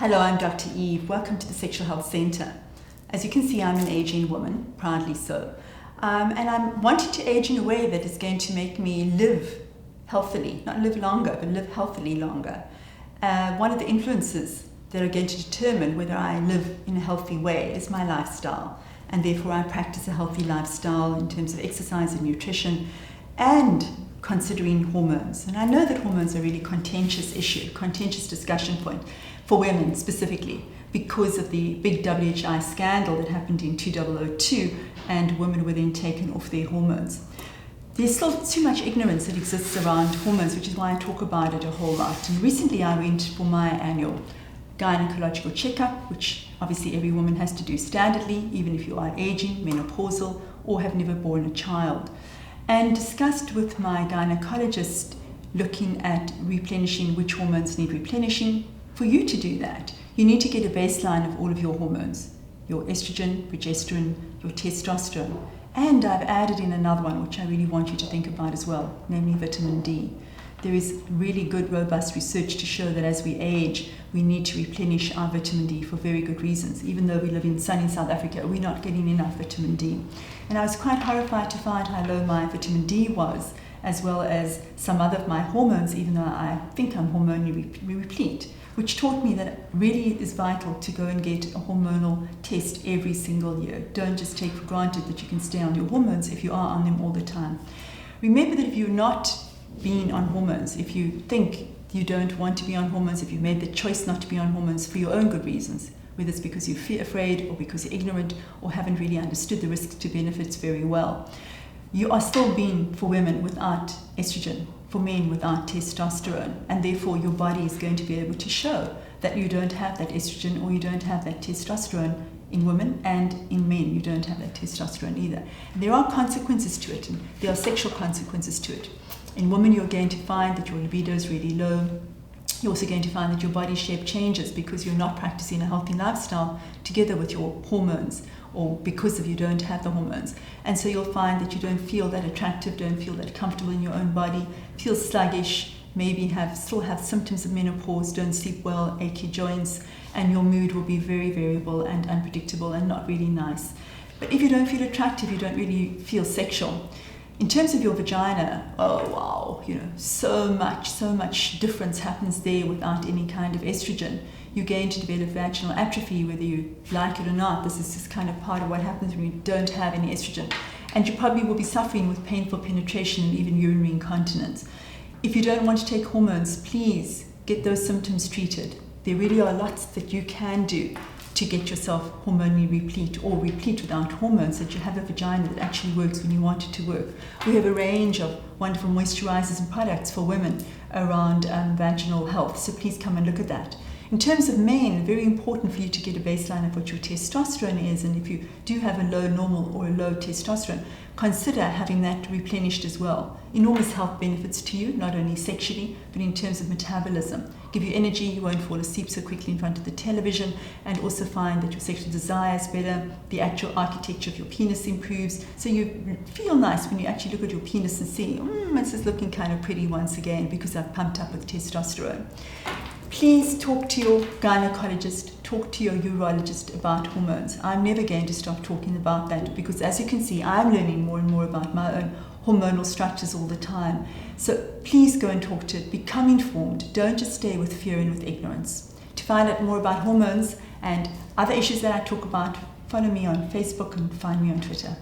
Hello, I'm Dr. Eve. Welcome to the Sexual Health Centre. As you can see, I'm an aging woman, proudly so. And I'm wanting to age in a way that is going to make me live healthily, not live longer, but live healthily longer. One of the influences that are going to determine whether I live in a healthy way is my lifestyle. And therefore I practice a healthy lifestyle in terms of exercise and nutrition and considering hormones. And I know that hormones are a really contentious issue, contentious discussion point for women specifically because of the big WHI scandal that happened in 2002 and women were then taken off their hormones. There's still too much ignorance that exists around hormones, which is why I talk about it a whole lot. And recently I went for my annual gynecological checkup, which obviously every woman has to do standardly, even if you are aging, menopausal, or have never born a child. And discussed with my gynecologist looking at replenishing which hormones need replenishing. For you to do that, you need to get a baseline of all of your hormones, your estrogen, progesterone, your testosterone. And I've added in another one, which I really want you to think about as well, namely vitamin D. There is really good, robust research to show that as we age, we need to replenish our vitamin D for very good reasons. Even though we live in sunny South Africa, we're not getting enough vitamin D. And I was quite horrified to find how low my vitamin D was, as well as some other of my hormones, even though I think I'm hormonally replete, which taught me that it really is vital to go and get a hormonal test every single year. Don't just take for granted that you can stay on your hormones if you are on them all the time. Remember that if you're not being on hormones, if you think you don't want to be on hormones, if you made the choice not to be on hormones for your own good reasons, whether it's because you're afraid or because you're ignorant or haven't really understood the risks to benefits very well, you are still being, for women, without estrogen, for men without testosterone, and therefore your body is going to be able to show that you don't have that estrogen or you don't have that testosterone in women, and in men you don't have that testosterone either. And there are consequences to it, and there are sexual consequences to it. In women, you're going to find that your libido is really low. You're also going to find that your body shape changes because you're not practicing a healthy lifestyle together with your hormones, or because of you don't have the hormones. And so you'll find that you don't feel that attractive, don't feel that comfortable in your own body, feel sluggish, maybe still have symptoms of menopause, don't sleep well, achy joints, and your mood will be very variable and unpredictable and not really nice. But if you don't feel attractive, you don't really feel sexual. In terms of your vagina, oh wow, so much difference happens there without any kind of estrogen. You're going to develop vaginal atrophy, whether you like it or not. This is just kind of part of what happens when you don't have any estrogen. And you probably will be suffering with painful penetration and even urinary incontinence. If you don't want to take hormones, please get those symptoms treated. There really are lots that you can do to get yourself hormonally replete or replete without hormones, that you have a vagina that actually works when you want it to work. We have a range of wonderful moisturizers and products for women around vaginal health, so please come and look at that. In terms of men, very important for you to get a baseline of what your testosterone is, and if you do have a low normal or a low testosterone, consider having that replenished as well. Enormous health benefits to you, not only sexually, but in terms of metabolism. Give you energy, you won't fall asleep so quickly in front of the television, and also find that your sexual desire is better, the actual architecture of your penis improves, so you feel nice when you actually look at your penis and see, it's just looking kind of pretty once again because I've pumped up with testosterone. Please talk to your gynecologist, talk to your urologist about hormones. I'm never going to stop talking about that because, as you can see, I'm learning more and more about my own hormonal structures all the time. So please go and talk to it, become informed, don't just stay with fear and with ignorance. To find out more about hormones and other issues that I talk about, follow me on Facebook and find me on Twitter.